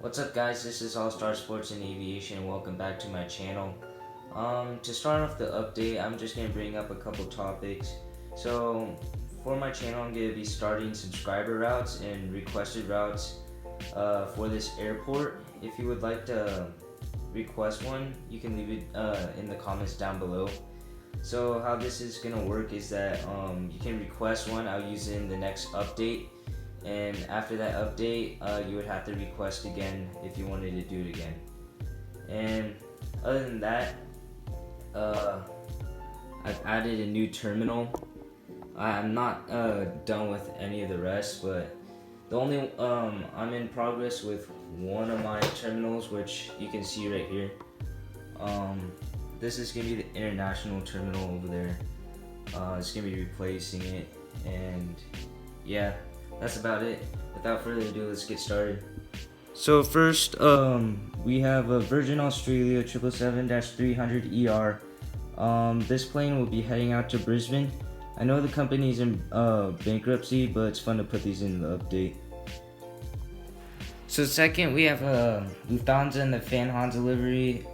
What's up guys, this is All Star Sports and Aviation and welcome back to my channel. To start off the update, I'm just going to bring up a couple topics. So for my channel, I'm going to be starting subscriber routes and requested routes for this airport. If you would like to request one, you can leave it in the comments down below. So how this is going to work is that you can request one, I'll use it in the next update. And after that update, you would have to request again if you wanted to do it again. And other than that, I've added a new terminal. I'm not done with any of the rest, but the only I'm in progress with one of my terminals, which you can see right here. This is gonna be the international terminal over there. It's gonna be replacing it, and yeah. That's about it. Without further ado, let's get started. So first, we have a Virgin Australia 777-300ER. This plane will be heading out to Brisbane. I know the company's in bankruptcy, but it's fun to put these in the update. So second, we have Lufthansa and the Fanhansa livery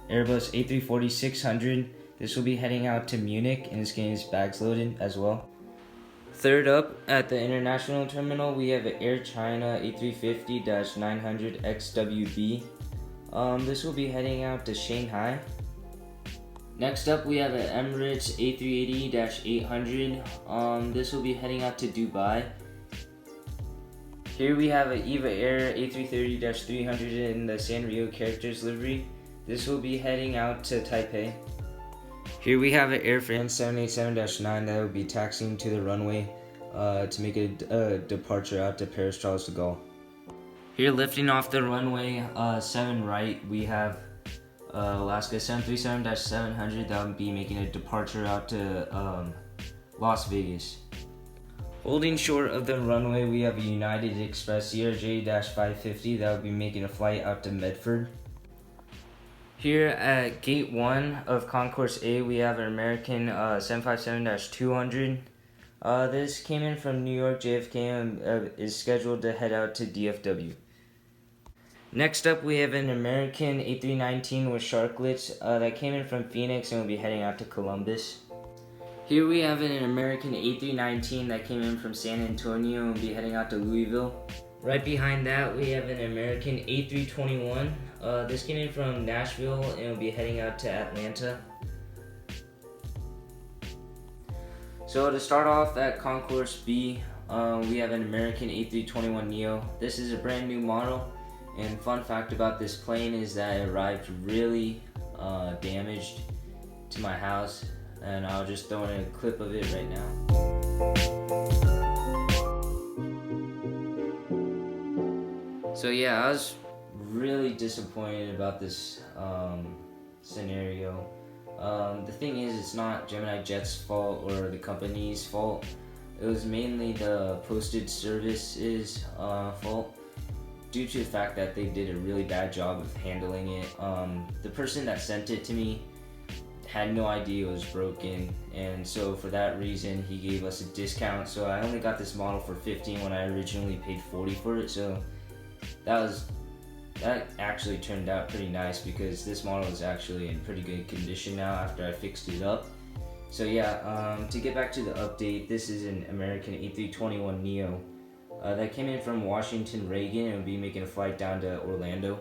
Airbus A340-600. This will be heading out to Munich and it's getting its bags loaded as well. Third up, at the international terminal, we have an Air China A350-900XWB. This will be heading out to Shanghai. Next up, we have an Emirates A380-800. This will be heading out to Dubai. Here we have an EVA Air A330-300 in the Sanrio Characters livery. This will be heading out to Taipei. Here we have an Air France 787-9 that will be taxiing to the runway to make a departure out to Paris Charles de Gaulle. Here lifting off the runway 7 right, we have Alaska 737-700 that will be making a departure out to Las Vegas. Holding short of the runway, we have a United Express CRJ-550 that will be making a flight out to Medford. Here at Gate 1 of Concourse A, we have an American 757-200. This came in from New York JFK and is scheduled to head out to DFW. Next up, we have an American A319 with sharklets that came in from Phoenix and will be heading out to Columbus. Here we have an American A319 that came in from San Antonio and will be heading out to Louisville. Right behind that, we have an American A321. This came in from Nashville and will be heading out to Atlanta. So to start off at Concourse B, we have an American A321neo. This is a brand new model, and fun fact about this plane is that it arrived really damaged to my house, and I'll just throw in a clip of it right now. So yeah, I was really disappointed about this scenario. The thing is, it's not geminijets' fault or the company's fault. It was mainly the postage service's fault, due to the fact that they did a really bad job of handling it. The person that sent it to me had no idea it was broken, and so for that reason he gave us a discount. So I only got this model for $15 when I originally paid $40 for it. So that actually turned out pretty nice, because this model is actually in pretty good condition now after I fixed it up. So yeah, to get back to the update, this is an American A321neo that came in from Washington Reagan and will be making a flight down to Orlando.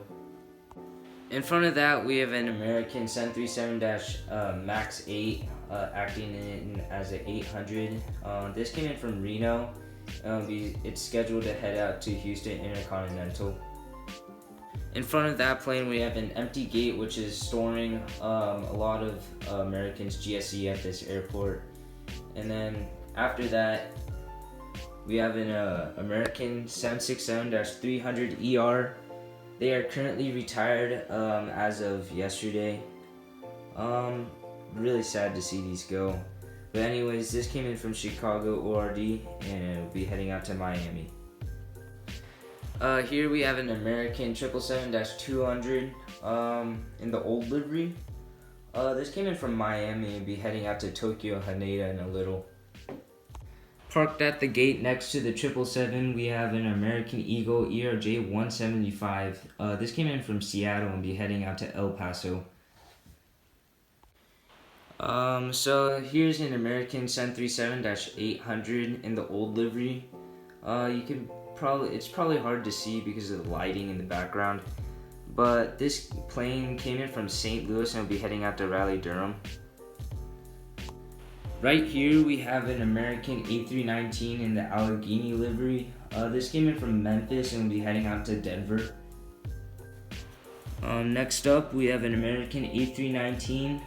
In front of that, we have an American 737-MAX 8 acting in as an 800. This came in from Reno. It's scheduled to head out to Houston Intercontinental. In front of that plane, we have an empty gate, which is storing a lot of Americans' GSE at this airport. And then after that, we have an American 767-300ER. They are currently retired as of yesterday. Really sad to see these go. But anyways, this came in from Chicago ORD and it will be heading out to Miami. Here we have an American 777-200 in the old livery. This came in from Miami and will be heading out to Tokyo Haneda in a little. Parked at the gate next to the 777, we have an American Eagle ERJ 175. This came in from Seattle and will be heading out to El Paso. So here's an American 737-800 in the old livery. It's probably hard to see because of the lighting in the background, but this plane came in from St. Louis and will be heading out to Raleigh-Durham. Right here we have an American A319 in the Allegheny livery. This came in from Memphis and will be heading out to Denver. Next up we have an American A319.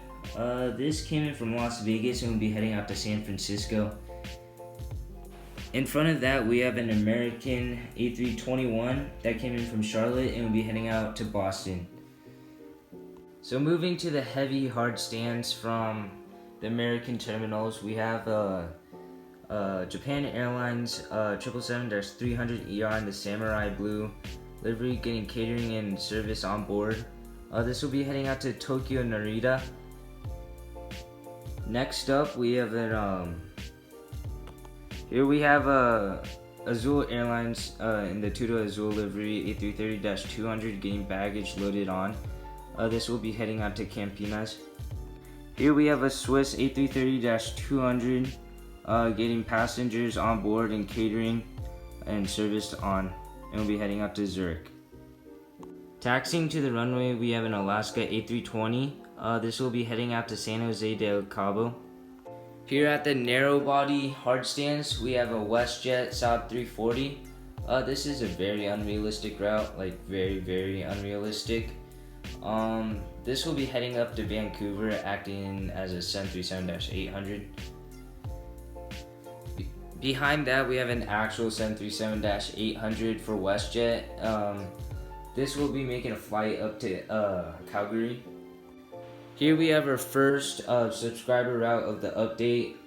This came in from Las Vegas and will be heading out to San Francisco. In front of that we have an American A321 that came in from Charlotte and will be heading out to Boston. So moving to the heavy hard stands from the American terminals, we have Japan Airlines 777-300ER in the Samurai Blue livery, getting catering and service on board. This will be heading out to Tokyo Narita. Next up, we have here we have Azul Airlines in the Tudo Azul livery A330-200 getting baggage loaded on. This will be heading out to Campinas. Here we have a Swiss A330-200 getting passengers on board and catering and serviced on, and will be heading out to Zurich. Taxiing to the runway, we have an Alaska A320. This will be heading out to San Jose del Cabo. Here at the narrow body hard stands, we have a WestJet Saab 340. This is a very unrealistic route, like very unrealistic. This will be heading up to Vancouver, acting as a 737-800. Behind that, we have an actual 737-800 for WestJet. This will be making a flight up to Calgary. Here we have our first subscriber route of the update.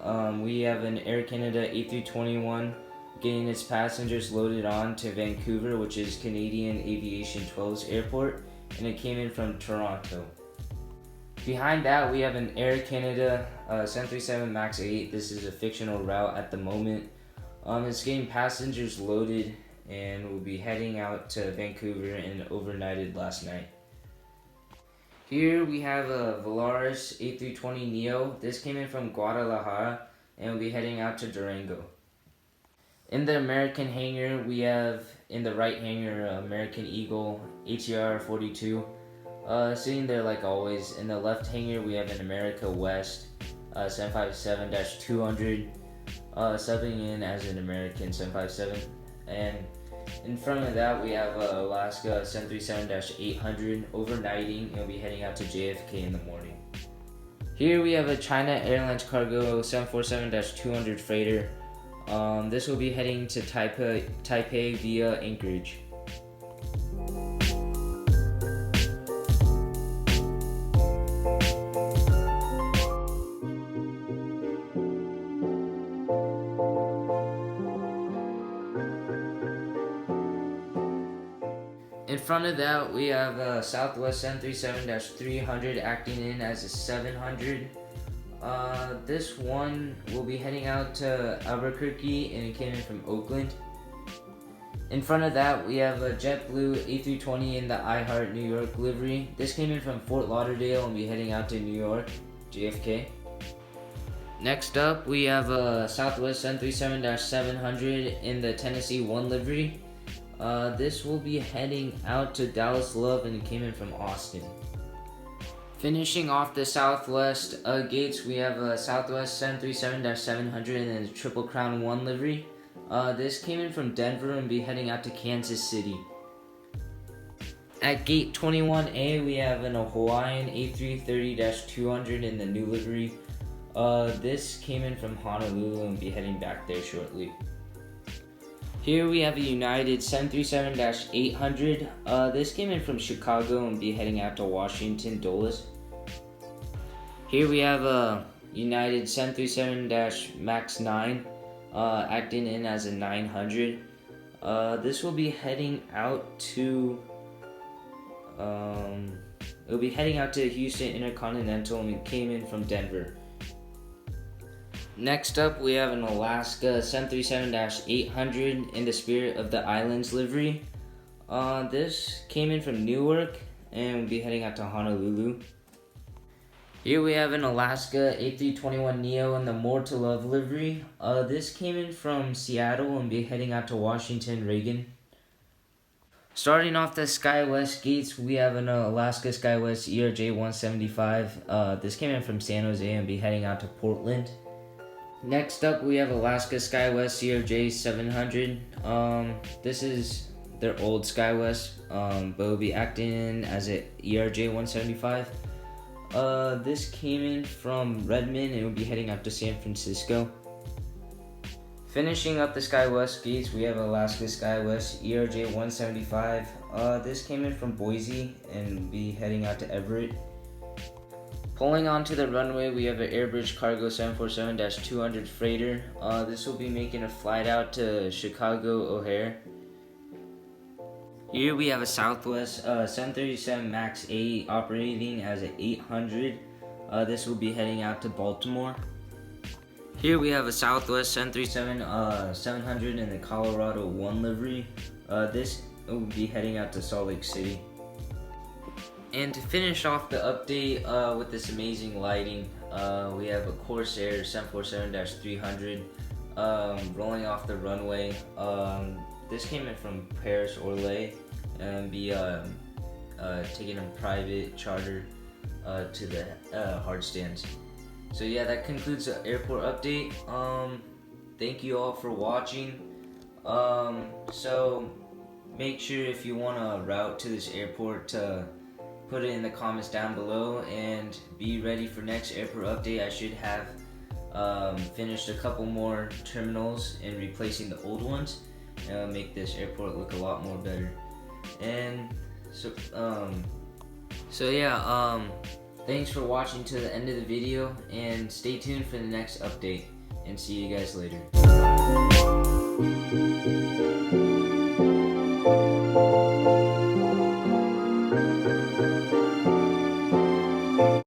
We have an Air Canada A321 getting its passengers loaded on to Vancouver, which is Canadian Aviation 12's airport, and it came in from Toronto. Behind that, we have an Air Canada 737 MAX 8. This is a fictional route at the moment. It's getting passengers loaded and will be heading out to Vancouver and overnighted last night. Here we have a Volaris A320neo. This came in from Guadalajara and will be heading out to Durango. In the American hangar, we have in the right hangar American Eagle ATR 42 sitting there like always. In the left hangar, we have an America West 757-200 subbing in as an American 757, and in front of that we have Alaska 737-800 overnighting and will be heading out to JFK in the morning. Here we have a China Airlines cargo 747-200 freighter. This will be heading to Taipei via Anchorage. In front of that, we have a Southwest 737-300 acting in as a 700. This one will be heading out to Albuquerque and it came in from Oakland. In front of that, we have a JetBlue A320 in the iHeart New York livery. This came in from Fort Lauderdale and will be heading out to New York, JFK. Next up, we have a Southwest 737-700 in the Tennessee 1 livery. This will be heading out to Dallas Love and it came in from Austin. Finishing off the Southwest gates, we have a Southwest 737-700 in the Triple Crown 1 livery. This came in from Denver and will be heading out to Kansas City. At gate 21A, we have an Hawaiian A330-200 in the new livery. This came in from Honolulu and will be heading back there shortly. Here we have a United 737-800. This came in from Chicago and will be heading out to Washington Dulles. Here we have a United 737-MAX 9 acting in as a 900. This will be heading out to Houston Intercontinental and it came in from Denver. Next up, we have an Alaska 737-800 in the Spirit of the Islands livery. This came in from Newark and will be heading out to Honolulu. Here we have an Alaska A321neo in the More to Love livery. This came in from Seattle and be heading out to Washington Reagan. Starting off the SkyWest gates, we have an Alaska SkyWest ERJ 175. This came in from San Jose and be heading out to Portland. Next up, we have Alaska SkyWest ERJ 700. This is their old SkyWest, but will be acting as an ERJ 175. This came in from Redmond and will be heading out to San Francisco. Finishing up the SkyWest gates, we have Alaska SkyWest ERJ 175. This came in from Boise and will be heading out to Everett. Pulling onto the runway, we have an Airbridge Cargo 747-200 freighter. This will be making a flight out to Chicago O'Hare. Here we have a Southwest 737 MAX 8 operating as an 800. This will be heading out to Baltimore. Here we have a Southwest 737 700 in the Colorado 1 livery. This will be heading out to Salt Lake City. And to finish off the update with this amazing lighting, we have a Corsair 747-300 rolling off the runway. This came in from Paris Orly and be taking a private charter to the hard stands. So yeah, that concludes the airport update. Thank you all for watching. So make sure if you want to route to this airport to put it in the comments down below, and be ready for next airport update. I should have finished a couple more terminals and replacing the old ones, and make this airport look a lot more better. And so yeah, thanks for watching to the end of the video, and stay tuned for the next update, and see you guys later.